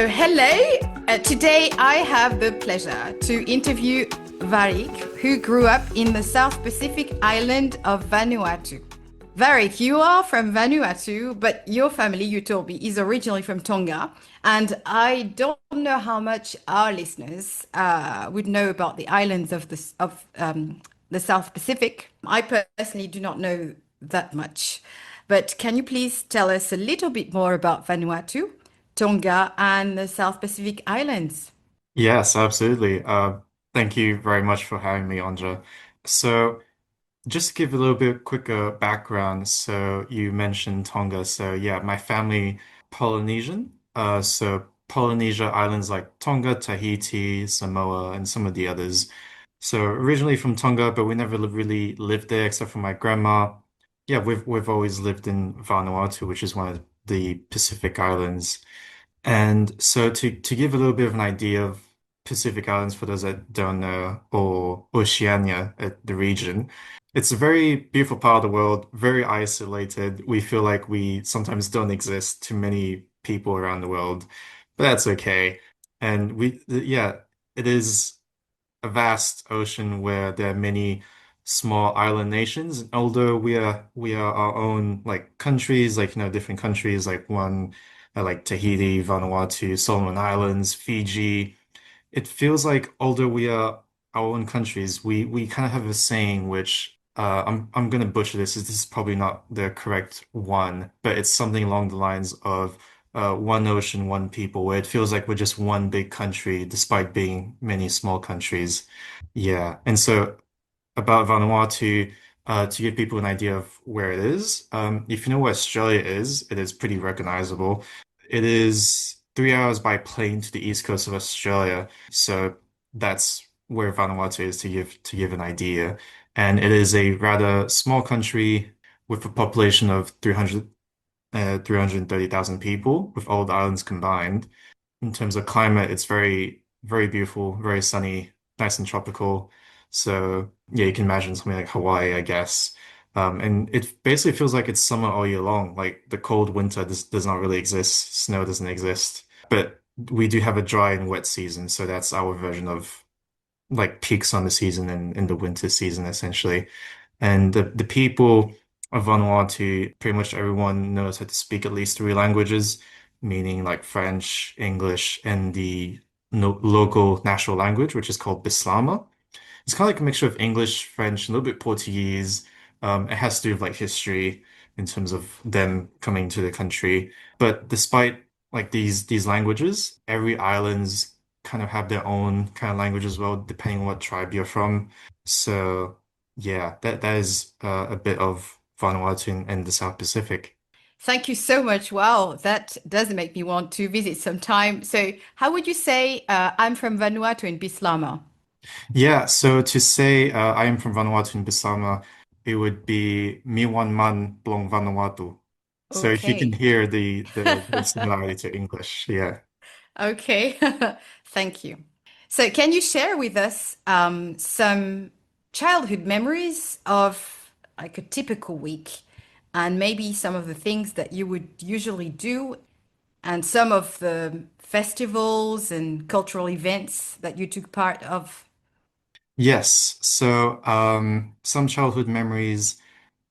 Hello. Today I have the pleasure to interview Varick, who grew up in the South Pacific island of Vanuatu. Varick, you are from Vanuatu, but your family, you told me, is originally from Tonga. And I don't know how much our listeners would know about the islands of the South Pacific. I personally do not know that much. But can you please tell us a little bit more about Vanuatu, Tonga, and the South Pacific Islands? Yes, absolutely. Thank you very much for having me, Anja. So, just to give a little bit quicker background, so you mentioned Tonga. So, yeah, my family Polynesian. So Polynesia islands like Tonga, Tahiti, Samoa, and some of the others. So originally from Tonga, but we never really lived there except for my grandma. Yeah, we've always lived in Vanuatu, which is one of the Pacific Islands. And so to give a little bit of an idea of Pacific Islands for those that don't know, or Oceania, the region, it's a very beautiful part of the world, very isolated. We feel like we sometimes don't exist to many people around the world, but that's okay. And yeah, it is a vast ocean where there are many small island nations. Although we are our own like countries, like different countries, like one like Tahiti, Vanuatu, Solomon Islands, Fiji. It feels like although we are our own countries, we kind of have a saying which I'm gonna butcher this. This is probably not the correct one, but it's something along the lines of one ocean, one people, where it feels like we're just one big country despite being many small countries. Yeah, and so about Vanuatu, to give people an idea of where it is, if you know where Australia is, it is pretty recognizable. It is 3 hours by plane to the east coast of Australia, so that's where Vanuatu is to give an idea. And it is a rather small country with a population of 330,000 people, with all the islands combined. In terms of climate, it's very, very beautiful, very sunny, nice and tropical. So yeah, you can imagine something like Hawaii, I guess. And it basically feels like it's summer all year long. Like the cold winter does not really exist, snow doesn't exist. But we do have a dry and wet season, so that's our version of like peak summer season and in the winter season essentially. And the people of Vanuatu, pretty much everyone knows how to speak at least three languages, meaning like French, English, and the no local national language, which is called Bislama. It's kind of like a mixture of English, French, a little bit Portuguese. It has to do with like history in terms of them coming to the country. But despite like these languages, every islands kind of have their own kind of language as well, depending on what tribe you're from. So yeah, that is a bit of Vanuatu and the South Pacific. Thank you so much. Wow, that does make me want to visit sometime. So, how would you say I'm from Vanuatu in Bislama? Yeah, so to say I am from Vanuatu and Bisama, it would be Miwan Man Blong Vanuatu. So if you can Okay. hear the similarity to English, yeah. Okay. Thank you. So, can you share with us some childhood memories of like a typical week and maybe some of the things that you would usually do and some of the festivals and cultural events that you took part of? Yes. So some childhood memories.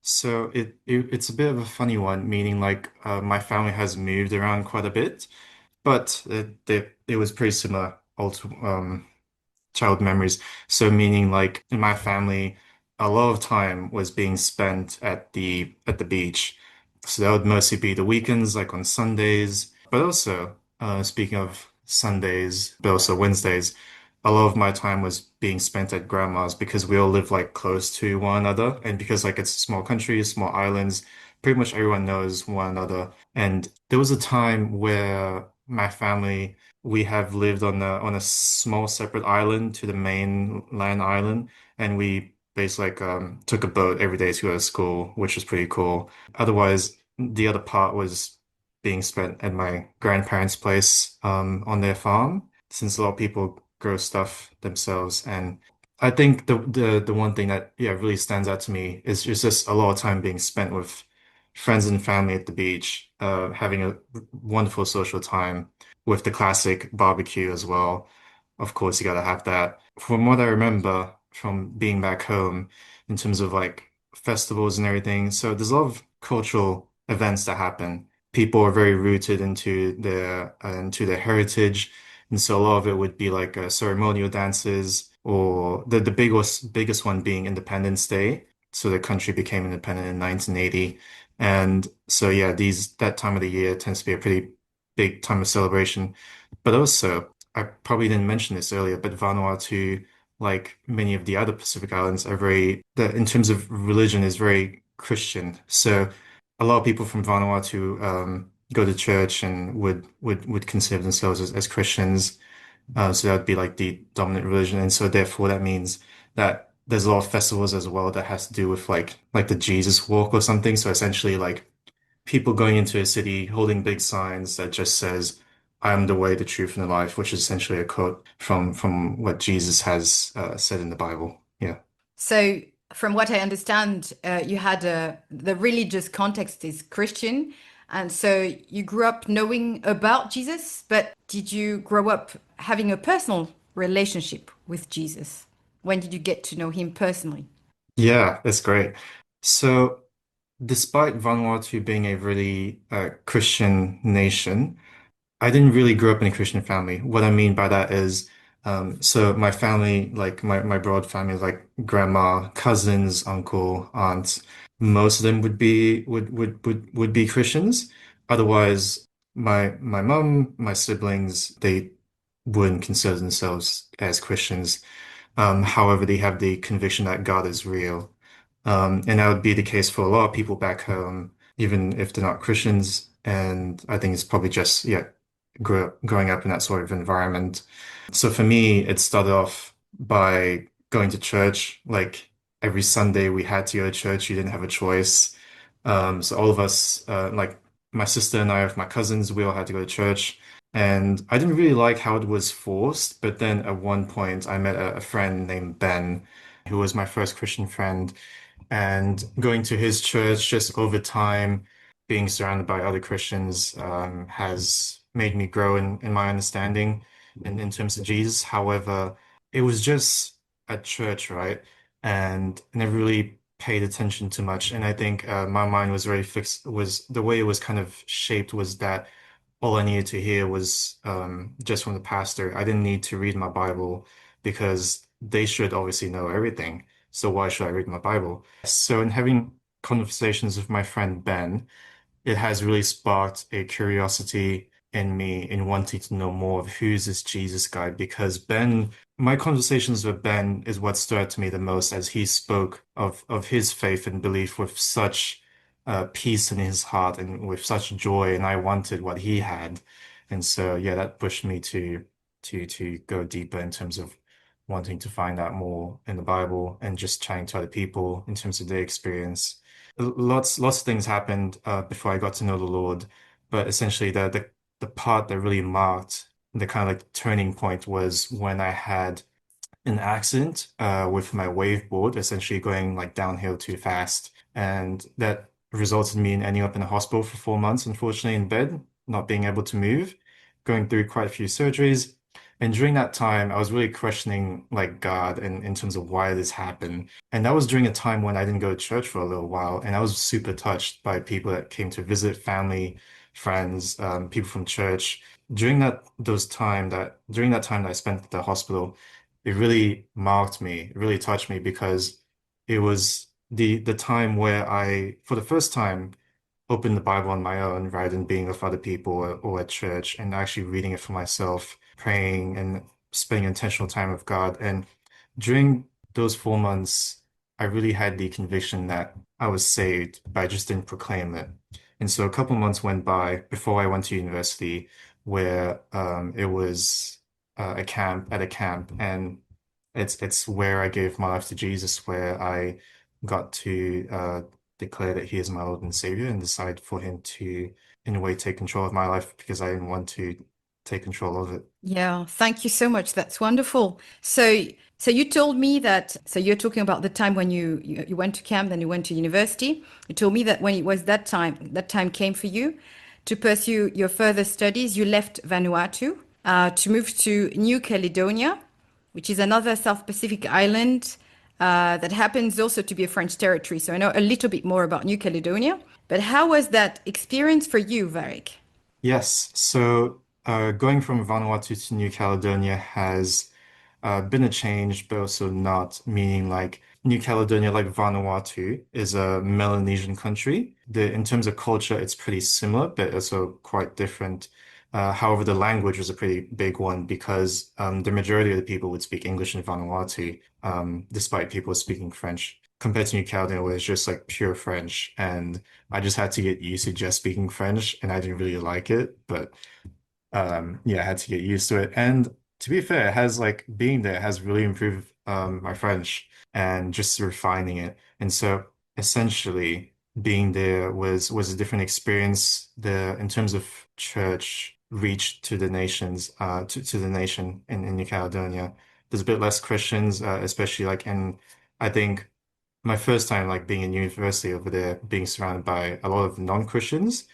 So it's a bit of a funny one, meaning like my family has moved around quite a bit, but it was pretty similar also child memories. So meaning like in my family, a lot of time was being spent at the beach. So that would mostly be the weekends, like on Sundays, but also speaking of Sundays, but also Wednesdays, a lot of my time was being spent at grandma's because we all live like close to one another, and because like it's a small country, small islands, pretty much everyone knows one another. And there was a time where my family we have lived on a small separate island to the mainland island, and we basically like took a boat every day to go to school, which was pretty cool. Otherwise, the other part was being spent at my grandparents' place on their farm, since a lot of people grow stuff themselves. And I think the one thing that yeah really stands out to me is just a lot of time being spent with friends and family at the beach, having a wonderful social time with the classic barbecue as well. Of course, you gotta have that. From what I remember from being back home, in terms of like festivals and everything, so there's a lot of cultural events that happen. People are very rooted into their heritage, and so a lot of it would be like ceremonial dances, or the biggest one being Independence Day. So the country became independent in 1980. And so yeah, these that time of the year tends to be a pretty big time of celebration. But also, I probably didn't mention this earlier, but Vanuatu, like many of the other Pacific Islands, are in terms of religion, is very Christian. So a lot of people from Vanuatu go to church and would consider themselves as Christians. So that would be like the dominant religion, and so therefore that means that there's a lot of festivals as well that has to do with like the Jesus walk or something. So essentially, like people going into a city holding big signs that just says, "I am the way, the truth, and the life," which is essentially a quote from what Jesus has said in the Bible. Yeah. So, from what I understand, you had the religious context is Christian, and so you grew up knowing about Jesus, but did you grow up having a personal relationship with Jesus? When did you get to know him personally? Yeah, that's great. So, despite Vanuatu being a really Christian nation, I didn't really grow up in a Christian family. What I mean by that is, so my family, like my broad family, like grandma, cousins, uncle, aunts, most of them would be Christians. Otherwise, my mum, my siblings, they wouldn't consider themselves as Christians. However, they have the conviction that God is real. And that would be the case for a lot of people back home, even if they're not Christians. And I think it's probably just, yeah, growing up in that sort of environment. So for me, it started off by going to church. Like every Sunday, we had to go to church. You didn't have a choice. So all of us, like my sister and I, with my cousins, we all had to go to church. And I didn't really like how it was forced. But then at one point, I met a friend named Ben, who was my first Christian friend. And going to his church just over time, being surrounded by other Christians, has made me grow in my understanding in terms of Jesus. However, it was just at church, right? And I never really paid attention too much. And I think my mind was very fixed, was the way it was kind of shaped was that all I needed to hear was just from the pastor. I didn't need to read my Bible because they should obviously know everything. So why should I read my Bible? So in having conversations with my friend Ben, it has really sparked a curiosity in me in wanting to know more of who's this Jesus guy because my conversations with Ben is what stood out to me the most as he spoke of his faith and belief with such peace in his heart and with such joy, and I wanted what he had. And so yeah, that pushed me to go deeper in terms of wanting to find out more in the Bible and just chatting to other people in terms of their experience. Lots of things happened before I got to know the Lord, but essentially the part that really marked the kind of like turning point was when I had an accident with my waveboard, essentially going like downhill too fast. And that resulted in me in ending up in the hospital for 4 months, unfortunately, in bed, not being able to move, going through quite a few surgeries. And during that time, I was really questioning like God in terms of why this happened. And that was during a time when I didn't go to church for a little while. And I was super touched by people that came to visit, family, friends, people from church. During that time that I spent at the hospital, it really marked me, it really touched me because it was the time where I, for the first time, opened the Bible on my own rather than being with other people or at church and actually reading it for myself, praying and spending intentional time with God. And during those 4 months, I really had the conviction that I was saved, but I just didn't proclaim it. And so a couple months went by before I went to university, where it was a camp, and it's where I gave my life to Jesus, where I got to declare that he is my Lord and Savior and decide for him to, in a way, take control of my life because I didn't want to take control of it. Yeah, thank you so much. That's wonderful. So So you told me that, so you're talking about the time when you went to camp, then you went to university. You told me that when it was that time came for you to pursue your further studies, you left Vanuatu to move to New Caledonia, which is another South Pacific island that happens also to be a French territory. So I know a little bit more about New Caledonia. But how was that experience for you, Varick? Yes, so going from Vanuatu to New Caledonia has been a change, but also not, meaning like New Caledonia, like Vanuatu, is a Melanesian country. In terms of culture, it's pretty similar, but also quite different. However, the language was a pretty big one because the majority of the people would speak English in Vanuatu, despite people speaking French. Compared to New Caledonia, where it's just like pure French, and I just had to get used to just speaking French, and I didn't really like it, but yeah, I had to get used to it. And to be fair, it has like being there has really improved my French and just refining it. And so essentially being there was a different experience. The in terms of church reach to the nations, to the nation in New Caledonia. There's a bit less Christians, especially like in I think my first time like being in university over there, being surrounded by a lot of non-Christians.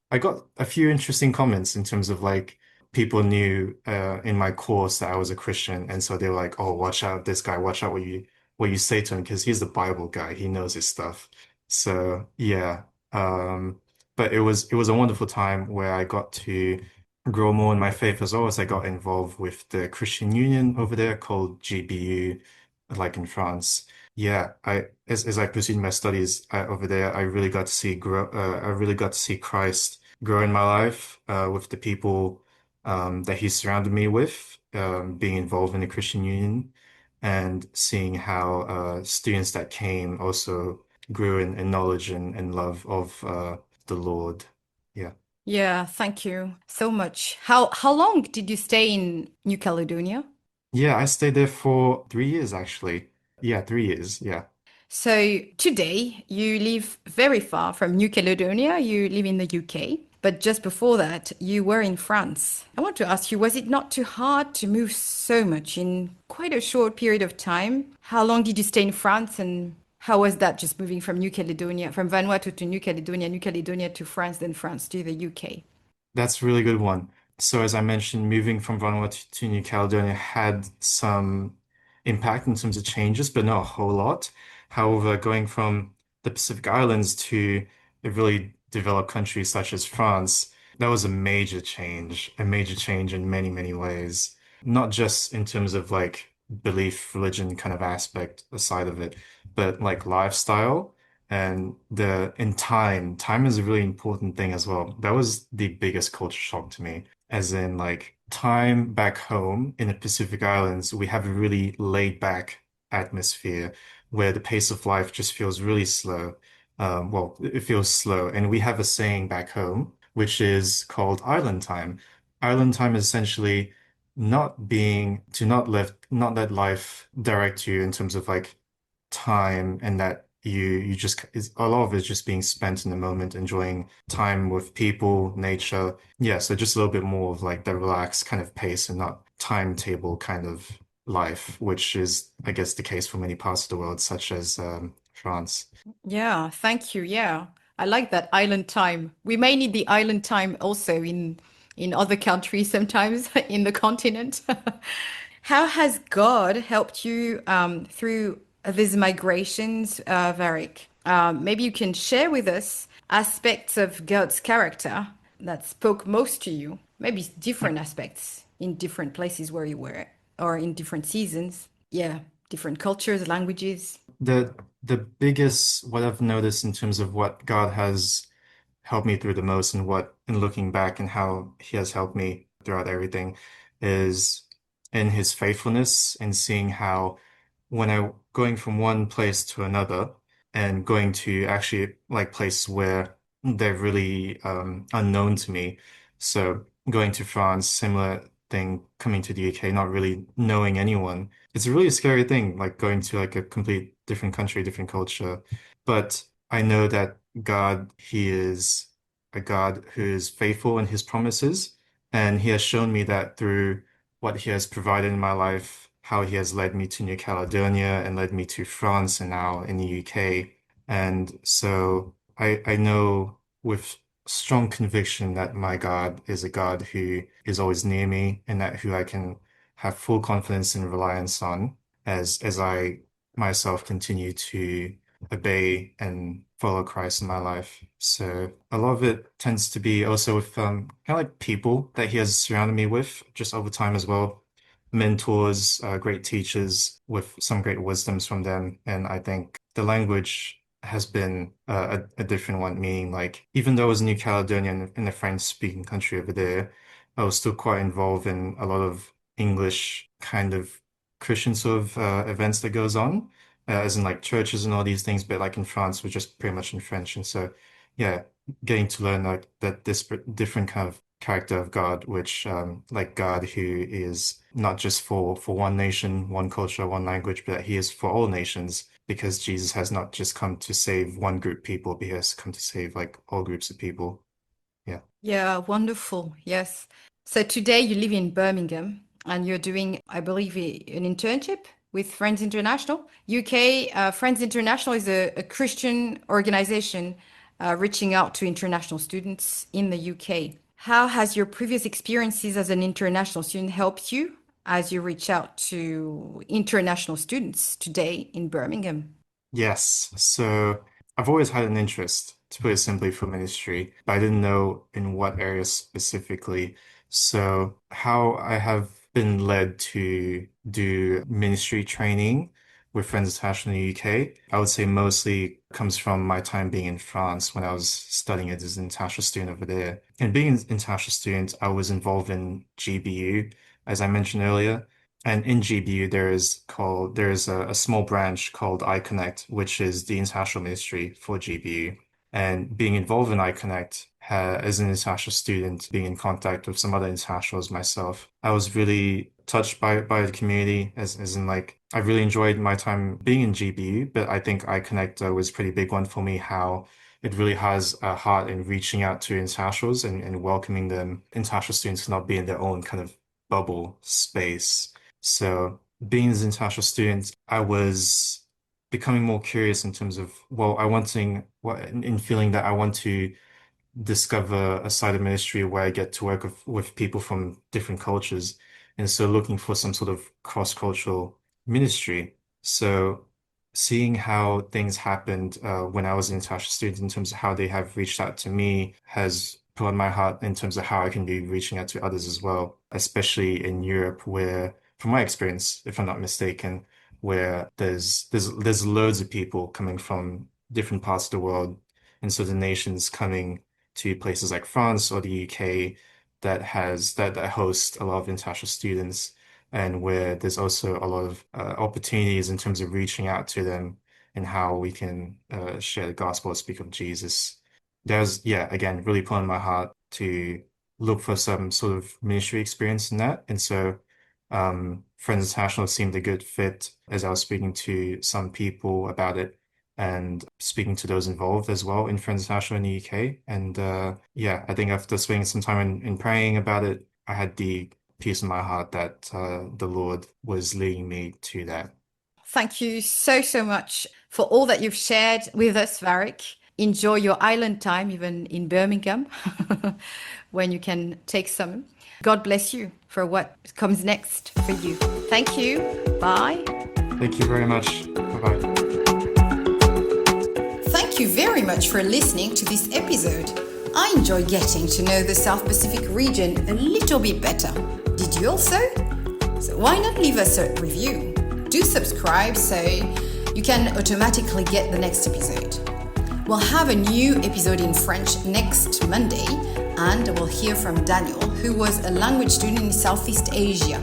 I got a few interesting comments in terms of like people knew in my course that I was a Christian, and so they were like, "Oh, watch out, this guy! Watch out what you say to him because he's the Bible guy. He knows his stuff." So yeah, but it was a wonderful time where I got to grow more in my faith as well as I got involved with the Christian Union over there called GBU, like in France. Yeah, as I pursued my studies over there, I really got to see grow. I really got to see Christ grow in my life with the people that he surrounded me with, being involved in the Christian Union, and seeing how students that came also grew in knowledge and love of the Lord. Yeah, Yeah, thank you so much. How long did you stay in New Caledonia? yeah. I stayed there for 3 years actually. Yeah, 3 years. Yeah. So today you live very far from New Caledonia. You live in the UK, but just before that you were in France. I want to ask you, was it not too hard to move so much in quite a short period of time? How long did you stay in France and how was that just moving from New Caledonia, from Vanuatu to New Caledonia to France, then France to the UK? That's a really good one. So as I mentioned, moving from Vanuatu to New Caledonia had some impact in terms of changes, but not a whole lot. However, going from the Pacific Islands to a really developed country such as France, that was a major change in many, many ways. Not just in terms of like belief, religion kind of aspect aside of it, but like lifestyle. And in time is a really important thing as well. That was the biggest culture shock to me. As in like time back home in the Pacific Islands, we have a really laid back atmosphere where the pace of life just feels really slow. Well, it feels slow. And we have a saying back home, which is called island time. Island time is essentially not let life direct you in terms of like time and that you just a lot of it's just being spent in the moment, enjoying time with people, nature. Yeah, so just a little bit more of like the relaxed kind of pace and not timetable kind of life, which is, I guess, the case for many parts of the world, such as France. Yeah, thank you. Yeah, I like that island time. We may need the island time also in other countries sometimes in the continent. How has God helped you through these migrations, Varick? Maybe you can share with us aspects of God's character that spoke most to you. Maybe different aspects in different places where you were, or in different seasons. Yeah, different cultures, languages. The the biggest what I've noticed in terms of what God has helped me through the most and what in looking back and how he has helped me throughout everything is in his faithfulness and seeing how when I going from one place to another and going to actually like places where they're really unknown to me. So going to France, similar thing, coming to the UK, not really knowing anyone. It's a really scary thing, like going to like a complete different country, different culture. But I know that God, He is a God who is faithful in His promises, and He has shown me that through what He has provided in my life how he has led me to New Caledonia and led me to France and now in the UK. And so I know with strong conviction that my God is a God who is always near me and that who I can have full confidence and reliance on as I myself continue to obey and follow Christ in my life. So a lot of it tends to be also with kind of like people that he has surrounded me with just over time as well. Mentors, great teachers with some great wisdoms from them. And I think the language has been a different one, meaning like even though I was in New Caledonia in a French-speaking country over there, I was still quite involved in a lot of English kind of Christian sort of events that goes on as in like churches and all these things, but like in France, we're just pretty much in French. And so, yeah, getting to learn like that this different kind of character of God, which like God who is not just for one nation, one culture, one language, but that he is for all nations, because Jesus has not just come to save one group of people, but he has come to save like all groups of people. Yeah. Yeah, wonderful. Yes. So today you live in Birmingham and you're doing, I believe, an internship with Friends International. UK, Friends International is a Christian organization reaching out to international students in the UK. How has your previous experiences as an international student helped you as you reach out to international students today in Birmingham? Yes. So I've always had an interest, to put it simply, for ministry, but I didn't know in what area specifically. So how I have been led to do ministry training with Friends International in the UK, I would say mostly comes from my time being in France when I was studying as an international student over there. And being an international student, I was involved in GBU, as I mentioned earlier. And in GBU, there is a small branch called iConnect, which is the international ministry for GBU. And being involved in iConnect as an international student, being in contact with some other internationals myself, I was really touched by the community, as in like I really enjoyed my time being in GBU. But I think iConnect was a pretty big one for me. How it really has a heart in reaching out to internationals and welcoming them, international students to not be in their own kind of bubble space. So being as an international student, I was becoming more curious in terms of, well, in feeling that I want to discover a side of ministry where I get to work with people from different cultures. And so looking for some sort of cross-cultural ministry. So seeing how things happened when I was an international student in terms of how they have reached out to me has put on my heart in terms of how I can be reaching out to others as well, especially in Europe where, from my experience, if I'm not mistaken, where there's loads of people coming from different parts of the world. And so the nations coming to places like France or the UK that host a lot of international students and where there's also a lot of opportunities in terms of reaching out to them and how we can share the gospel, speak of Jesus. There's, yeah, again, really pulling my heart to look for some sort of ministry experience in that. And so Friends International seemed a good fit as I was speaking to some people about it and speaking to those involved as well in Friends International in the UK. And yeah, I think after spending some time in praying about it, I had the peace in my heart that the Lord was leading me to that. Thank you so, so much for all that you've shared with us, Varick. Enjoy your island time, even in Birmingham, when you can take some. God bless you for what comes next for you. Thank you. Bye. Thank you very much. Bye-bye. Thank you very much for listening to this episode. I enjoy getting to know the South Pacific region a little bit better. Did you also? So why not leave us a review? Do subscribe so you can automatically get the next episode. We'll have a new episode in French next Monday, and we'll hear from Daniel, who was a language student in Southeast Asia.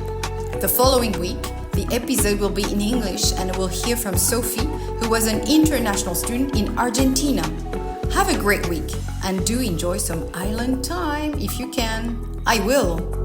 The following week, the episode will be in English, and we'll hear from Sophie, who was an international student in Argentina. Have a great week, and do enjoy some island time if you can. I will.